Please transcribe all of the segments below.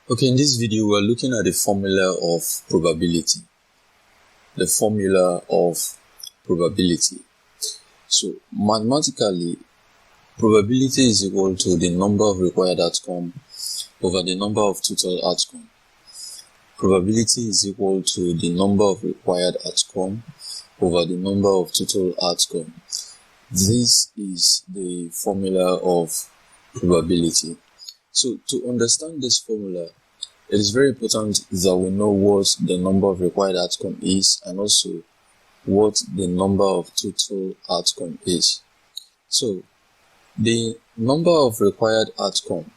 Okay, in this video, we're looking at the formula of probability. The formula of probability. So, mathematically, probability is equal to the number of required outcome over the number of total outcome. Probability is equal to the number of required outcome over the number of total outcome. This is the formula of probability. So to understand this formula, it is very important that we know what the number of required outcome is and also what the number of total outcome is. So the number of required outcome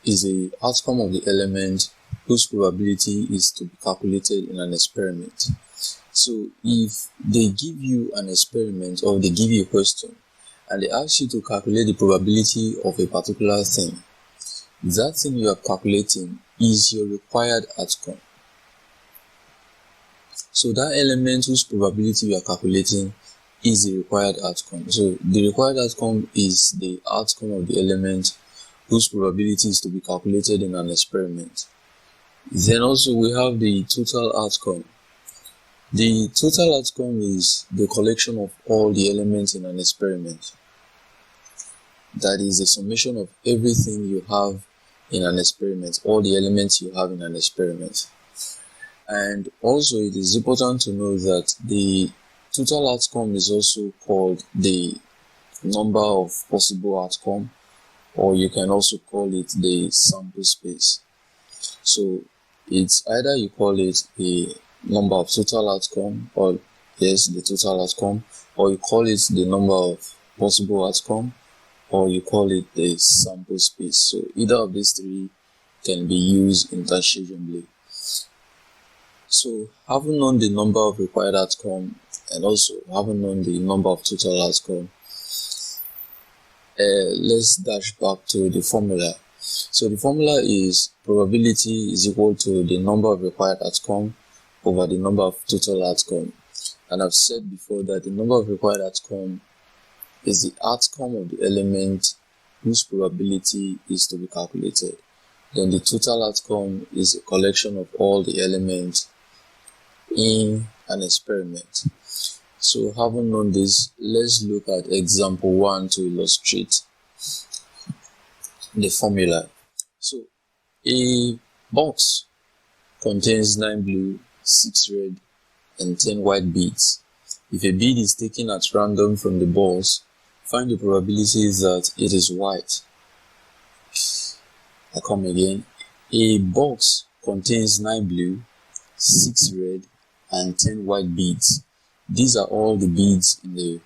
is the outcome of the element whose probability is to be calculated in an experiment. So if they give you an experiment or they give you a question and they ask you to calculate the probability of a particular thing, that thing you are calculating is your required outcome. So that element whose probability you are calculating is the required outcome. So the required outcome is the outcome of the element whose probability is to be calculated in an experiment. Then also we have the total outcome. The total outcome is the collection of all the elements in an experiment. That is the summation of everything you have in an experiment, all the elements you have in an experiment. And also it is important to know that the total outcome is also called the number of possible outcome, or you can also call it the sample space. So it's either you call it the number of total outcome, or yes, the total outcome, or you call it the number of possible outcome, or you call it the sample space. So either of these three can be used interchangeably. So having known the number of required outcome and also having known the number of total outcome, let's dash back to the formula. So the formula is probability is equal to the number of required outcome over the number of total outcome. And I've said before that the number of required outcome is the outcome of the element whose probability is to be calculated. Then the total outcome is a collection of all the elements in an experiment. So having known this, let's look at example 1 to illustrate the formula. So a box contains 9 blue, 6 red, and 10 white beads. If a bead is taken at random from the balls, find the probability that it is white. I come again. A box contains 9 blue, 6 red, and 10 white beads. These are all the beads in the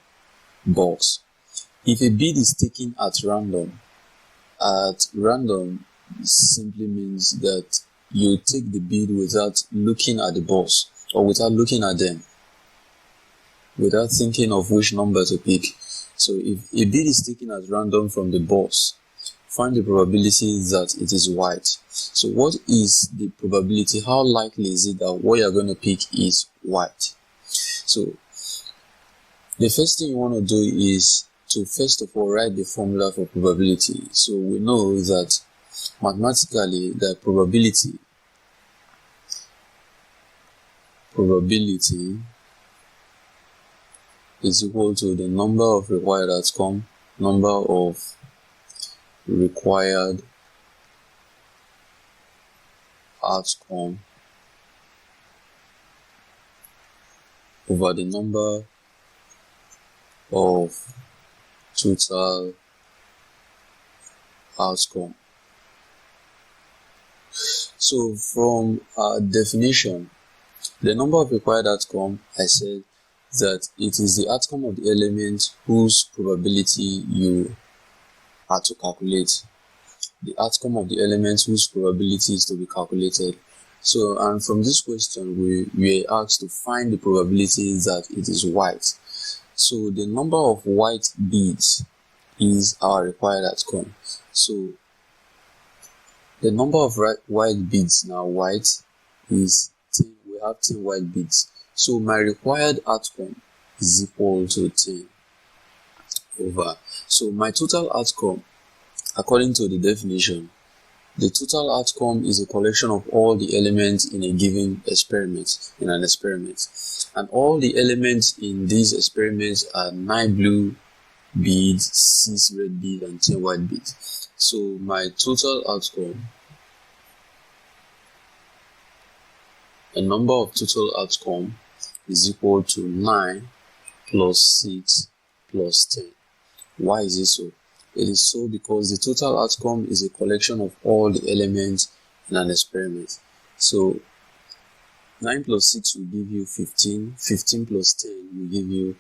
box. If a bead is taken at random simply means that you take the bead without looking at the balls or without looking at them, without thinking of which number to pick. So if a bead is taken at random from the balls, find the probability that it is white. So what is the probability? How likely is it that what you're going to pick is white? So the first thing you want to do is to first of all write the formula for probability. So we know that mathematically the probability is equal to the number of required outcome, number of required outcome over the number of total outcome. So from our definition, the number of required outcome, I said that it is the outcome of the element whose probability you are to calculate. The outcome of the element whose probability is to be calculated. So, and from this question, we are asked to find the probability that it is white. So the number of white beads is our required outcome. So the number of white beads, now white is 10, we have 10 white beads. So my required outcome is equal to 10 over. So my total outcome According to the definition, the total outcome is a collection of all the elements in a given experiment, in an experiment. And all the elements in these experiments are 9 blue beads, 6 red beads, and 10 white beads. So my total outcome, a number of total outcome is equal to 9 plus 6 plus 10. Why is it so? It is so because the total outcome is a collection of all the elements in an experiment. So 9 plus 6 will give you 15, 15 plus 10 will give you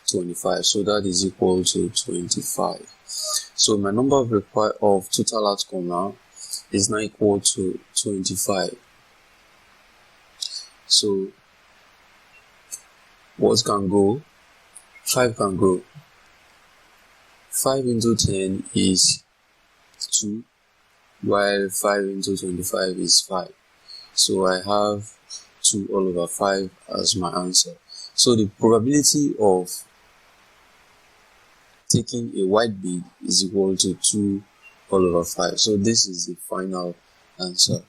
25, so that is equal to 25. So my number of total outcome now is now equal to 25. So what can go? 5 can go. 5 into 10 is 2, while 5 into 25 is 5. So I have 2 all over 5 as my answer. So the probability of taking a white bead is equal to 2 all over 5. So this is the final answer.